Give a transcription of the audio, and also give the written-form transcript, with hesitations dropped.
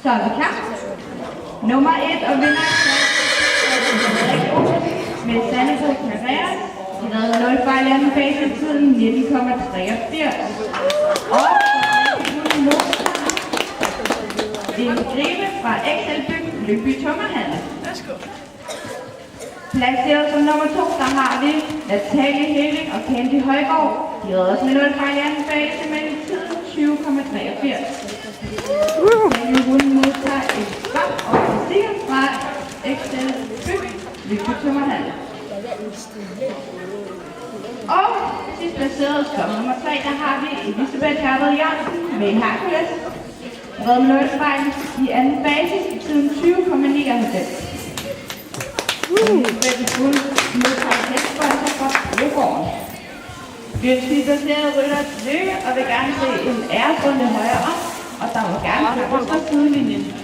Så er vi klar. Nummer 1 og vinder med Sandefjord Karriere. De lavede 0 fejl i anden fase i tiden 19,83. Og en gribe fra Excelbyg Lyngby Tømmerhandel. Placeret som nummer 2, der har vi Natalie Helling og Candy Højgaard. De lavede også med 0 fejl i anden fase med en tid 20,83. Hun modtager et skam og stiger fra Excelbyg Lyngby Tømmerhandel. Og sidst placeret som nummer 3, der har vi Elisabeth Herved Jørgensen med Hercules. Red med 0 fejl i anden basis i tiden 20,99. Elisabeth Bull modtager hestbøjser fra Blågården. Vi ønsker de placerede rytter tillykke og vil gerne se en æresrunde højere op, og der må gerne komme fra sidelinjen.